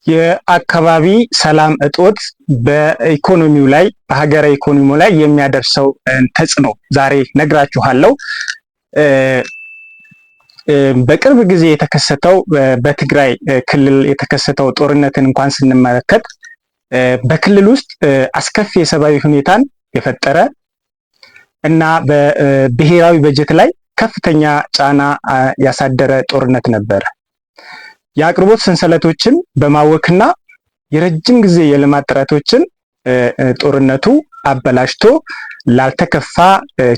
የአካባቢ ሰላም እጦት በኢኮኖሚው ላይ በሀገራዊ ኢኮኖሚው ላይ የሚያደርሰው ተጽዕኖ ዛሬ ነግራችኋለሁ። በቅርብ ጊዜ የተከሰተው በትግራይ ክልል የተከሰተው ጦርነትን እንኳን ስንመለከት በክልል ውስጥ አስከፊ የሰብአዊ ሁኔታን የፈጠረ እና በብሔራዊ በጀት ላይ ከፍተኛ ጫና ያሳደረ ጦርነት ነበረ። የአቅርቦት ሰንሰለቶችን በማወክና የረጅም ጊዜ የልማት ጥረቶችን ጦርነቱ አበላሽቶ ላልተከፋ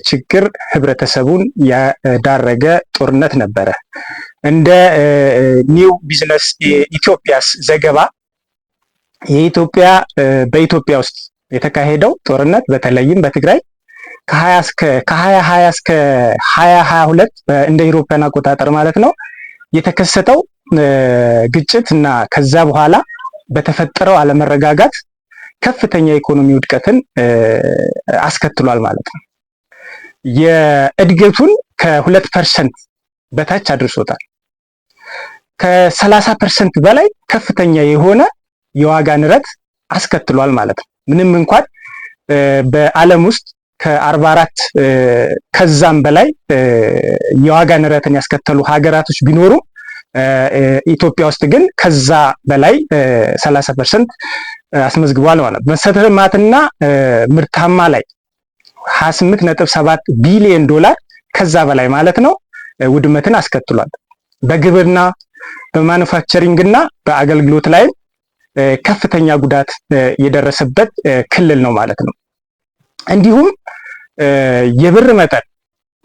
ችግር ህብረተሰቡን ያዳረገ ጦርነት ነበረ። እንደ ኒው ቢዝነስ ኢትዮጵያስ ዘገባ በኢትዮጵያ ውስጥ የተካሄደው ጦርነት በተለይም በትግራይ ከ2020 እስከ 2022 እንደ አውሮፓውያን አቆጣጠር ማለት ነው የተከሰተው ግጭት እና ከዛ በኋላ በተፈጠረው አለመረጋጋት ከፍተኛ የኢኮኖሚ ውድቀትን አስከትሏል ማለት ነው። የእድገቱን ከ2% በታች አድርሶታል። ከ30% በላይ ከፍተኛ የሆነ የዋጋ ንረት አስከትሏል ማለት ነው። ምንም እንኳን በዓለም ውስጥ ከ44 ከዛም በላይ የዋጋ ንረትን ያስከተሉ ሀገራቶች ቢኖሩ ኢትዮጵያ ውስጥ ግን ከዛ በላይ 30% አስመዝግቧል ማለት ነው። መሰረተ ልማትና ምርታማ ላይ 28.7 ቢሊዮን ዶላር ከዛ በላይ ማለት ነው ውድመትን አስከትሏል። በግብርና በማኑፋክቸሪንግ እና በአገልግሎት ላይ ከፍተኛ ጉዳት የደረሰበት ክልል ነው ማለት ነው። እንዲሁም የብር መጠን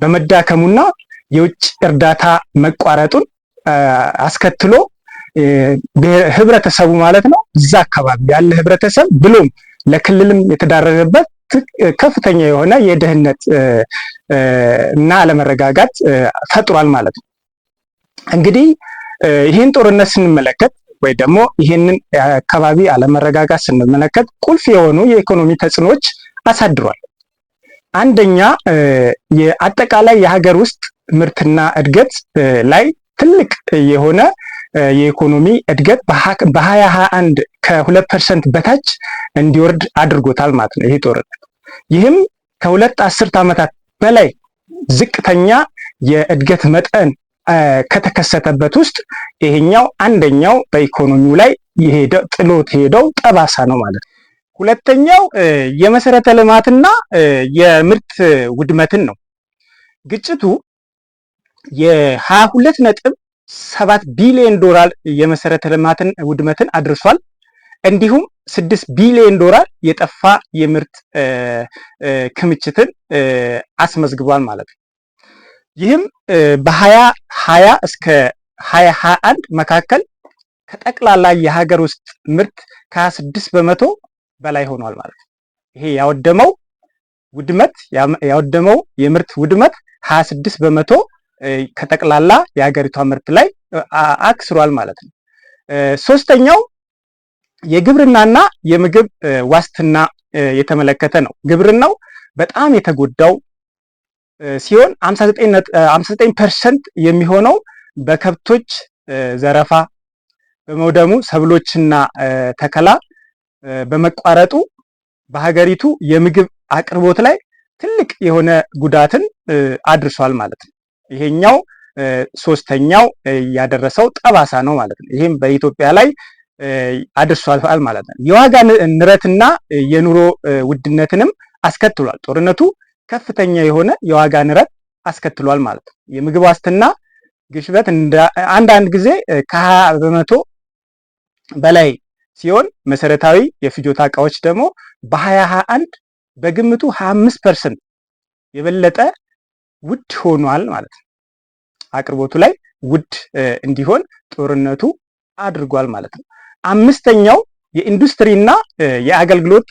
በመዳከሙና የውጭ እርዳታ መቋረጡን አስከትሎ ህብረተሰቡ ማለት ነው እዛ አካባቢ ያለ ህብረተሰብ ብሎም ለክልልም የተዳረገበት ከፍተኛ የሆነ የደህንነት እና አለመረጋጋት ፈጥሯል ማለት ነው። እንግዲህ ይህን ጦርነት ስንመለከት ወይ ደግሞ ይህንን አካባቢ አለመረጋጋት ስንመለከት ቁልፍ የሆኑ የኢኮኖሚ ተጽዕኖዎች አሳድሯል። አንደኛ የአጠቃላይ የሀገር ውስጥ ምርትና እድገት ላይ ትልቅ የሆነ የኢኮኖሚ እድገት በ2021 ከ2% በታች እንዲወርድ አድርጎታል ማለት ነው ይሄ ጦርነት። ይህም ከሁለት አስርት ዓመታት በላይ ዝቅተኛ የእድገት መጠን ከተከሰተበት ውስጥ ይሄኛው አንደኛው በኢኮኖሚው ላይ ጥሎት ሄደው ጠባሳ ነው ማለት ነው። ሁለተኛው የመሰረተ ልማትና የምርት ውድመትን ነው። ግጭቱ የ22.7 ቢሊዮን ዶላር የመሰረተ ልማትን ውድመትን አድርሷል። እንዲሁም 6 ቢሊዮን ዶላር የጠፋ የምርት ክምችትን አስመዝግቧል ማለት ነው። ይህም በ2020 እስከ 2021 መካከል ከጠቅላላ የሀገር ውስጥ ምርት ከ26 በመቶ በላይ ሆኗል ማለት ነው። ይሄ ያወደመው የምርት ውድመት 26 በመቶ ከጠቅላላ የሀገሪቷ ምርት ላይ አክስሯል ማለት ነው። ሶስተኛው የግብርናና የምግብ ዋስትና የተመለከተ ነው። ግብርናው በጣም የተጎዳው ሲሆን 59% የሚሆነው በከብቶች ዘረፋ በመውደሙ ሰብሎችና ተከላ በመቋረጡ በሀገሪቱ የምግብ አቅርቦት ላይ ትልቅ የሆነ ጉዳትን አድርሷል ማለት ነው። ይሄኛው ሶስተኛው ያደረሰው ጠባሳ ነው ማለት ነው። ይሄም በኢትዮጵያ ላይ አድርሷል ማለት ነው። የዋጋ ንረትና የኑሮ ውድነትንም አስከትሏል። ጦርነቱ ከፍተኛ የሆነ የዋጋ ንረት አስከትሏል ማለት ነው። የምግብ ዋስትና ግሽበት አንዳንድ ጊዜ ከ20 በመቶ በላይ ሲሆን መሰረታዊ የፍጆታ እቃዎች ደግሞ በ2021 በግምቱ 25% የበለጠ ውድ ሆኗል ማለት ነው። አቅርቦቱ ላይ ውድ እንዲሆን ጦርነቱ አድርጓል ማለት ነው። አምስተኛው የኢንዱስትሪና የአገልግሎት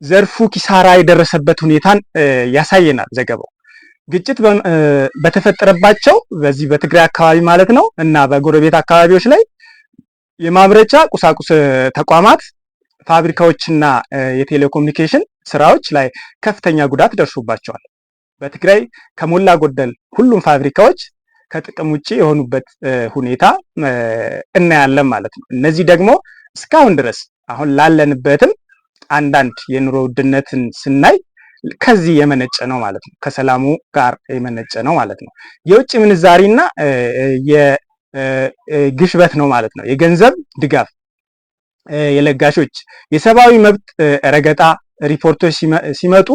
ዘርፉ ኪሳራ የደረሰበት ሁኔታን ያሳየናል ዘገባው። ግጭት በተፈጠረባቸው በዚህ በትግራይ አካባቢ ማለት ነው እና በጎረቤት አካባቢዎች ላይ የማምረቻ ቁሳቁስ ተቋማት፣ ፋብሪካዎችና የቴሌኮሙኒኬሽን ስራዎች ላይ ከፍተኛ ጉዳት ደርሶባቸዋል። በትግራይ ከሞላ ጎደል ሁሉም ፋብሪካዎች ከጥቅም ውጪ የሆኑበት ሁኔታ እናያለን ማለት ነው። እነዚህ ደግሞ እስካሁን ድረስ አሁን ላለንበትም አንዳንድ የኑሮ ውድነትን ስናይ ከዚህ የመነጨ ነው ማለት ነው። ከሰላሙ ጋር የመነጨ ነው ማለት ነው። የውጭ ምንዛሪና የግሽበት ነው ማለት ነው። የገንዘብ ድጋፍ፣ የለጋሾች የሰብአዊ መብት ረገጣ ሪፖርቶች ሲመጡ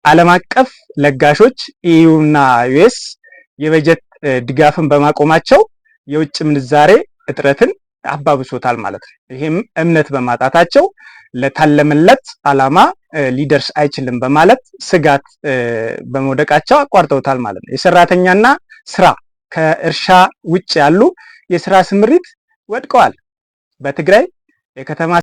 ዓለም አቀፍ ለጋሾች ኢዩ እና ዩኤስ የበጀት ድጋፍን በማቆማቸው የውጭ ምንዛሬ እጥረትን አባብሶታል ማለት ነው። ይሄም እምነት በማጣታቸው ለታለመለት ዓላማ ሊደርስ አይችልም በማለት ስጋት በመውደቃቸው አቋርጠውታል ማለት ነው። የሰራተኛና ስራ ከእርሻ ውጭ ያሉ የስራ ስምሪት ወድቀዋል። በትግራይ የከተማ